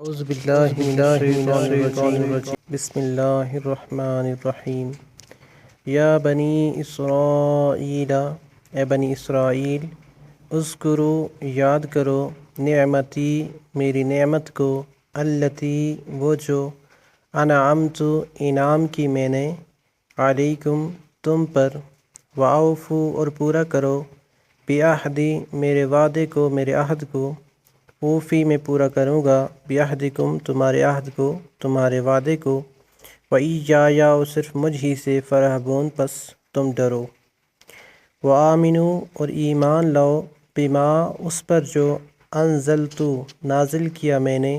اعوذ باللہ من الشیطان الرجیم بسم اللہ الرحمن الرحیم یا بنی اسرائیل، اے بنی اسرائیل، اذکروا یاد کرو نعمتی میری نعمت کو، التی وہ جو انعمت انعام کی میں نے، علیکم تم پر، واوفوا اور پورا کرو بعہدی میرے وعدے کو، میرے عہد کو، اوفی میں پورا کروں گا بعہدکم تمہارے عہد کو، تمہارے وعدے کو، وإیایا اور صرف مجھ ہی سے، فرحبون پس تم ڈرو، وآمنوا اور ایمان لاؤ، بما اس پر جو انزلتو نازل کیا میں نے،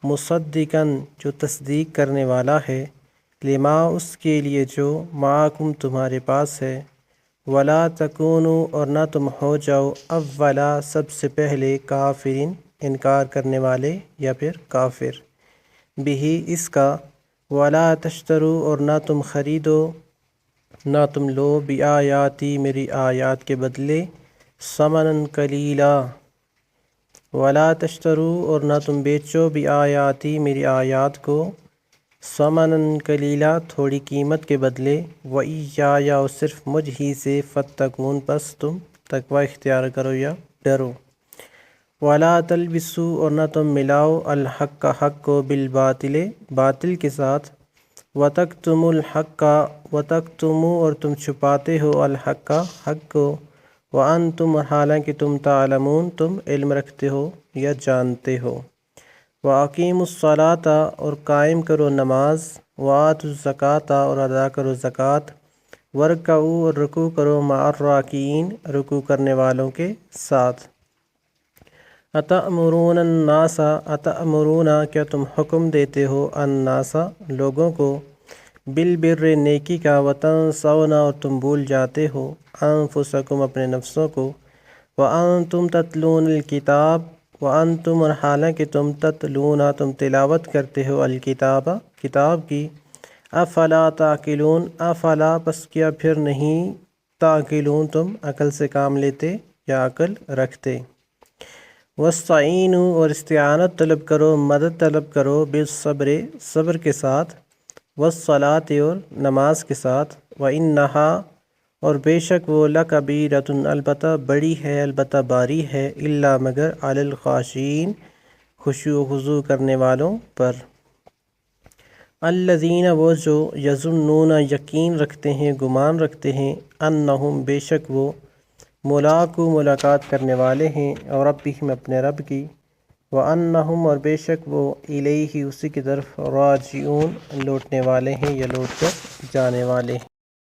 مصدقاً جو تصدیق کرنے والا ہے، لما اس کے لیے جو معکم تمہارے پاس ہے، ولا تکونوا اور نہ تم ہو جاؤ اولا سب سے پہلے، کافرین انکار کرنے والے یا پھر کافر، بہی اس کا، ولا تشتروا اور نہ تم خریدو، نہ تم لو، بآیاتی میری آیات کے بدلے، ثمنا قلیلا، ولا تشتروا اور نہ تم بیچو، بآیاتی میری آیات کو، ثمنا قلیلا تھوڑی قیمت کے بدلے، وإیایا اور صرف مجھ ہی سے، فاتقون پس تم تقوی اختیار کرو یا ڈرو، ولا تلبسوا اور نہ تم ملاؤ، الحق حق کو، بالباطل باطل کے ساتھ، وتکتموا الحق وتکتموا اور تم چھپاتے ہو، الحق حق کو، وانتم اور حالانکہ تم تعلمون تم علم رکھتے ہو یا جانتے ہو، واقیموا الصلاۃ اور قائم کرو نماز، وآتوا الزکوٰۃ اور ادا کرو زکوٰۃ، وارکعوا اور رکوع کرو، مع الراکعین رکوع کرنے والوں کے ساتھ، اتأمرون الناس اتأمرون کیا تم حکم دیتے ہو، الناس لوگوں کو، بالبر نیکی کا، وتنسون اور تم بھول جاتے ہو، انفسکم اپنے نفسوں کو، وانتم تتلون الکتاب وانتم اور حالانکہ تم تتلون تم تلاوت کرتے ہو، الکتاب کتاب کی، افلا تعقلون افلا پس کیا پھر نہیں، تعقلون تم عقل سے کام لیتے یا عقل رکھتے، واستعینوا اور استعانت طلب کرو، مدد طلب کرو، بالصبر صبر کے ساتھ، والصلاۃ اور نماز کے ساتھ، وانہا اور بے شک وہ، لکبیرۃ البتہ بڑی ہے، البتہ باری ہے، الا مگر، علی الخاشعین خشوع و خضوع کرنے والوں پر، الذین وہ جو، یظنون یقین رکھتے ہیں، گمان رکھتے ہیں، انہم بے شک وہ، ملاقو ملاقات کرنے والے ہیں، اور ربہم اپنے رب کی، وانہم اور بے شک وہ، الیہ اسی کی طرف، راجعون لوٹنے والے ہیں یا لوٹ کر جانے والے ہیں۔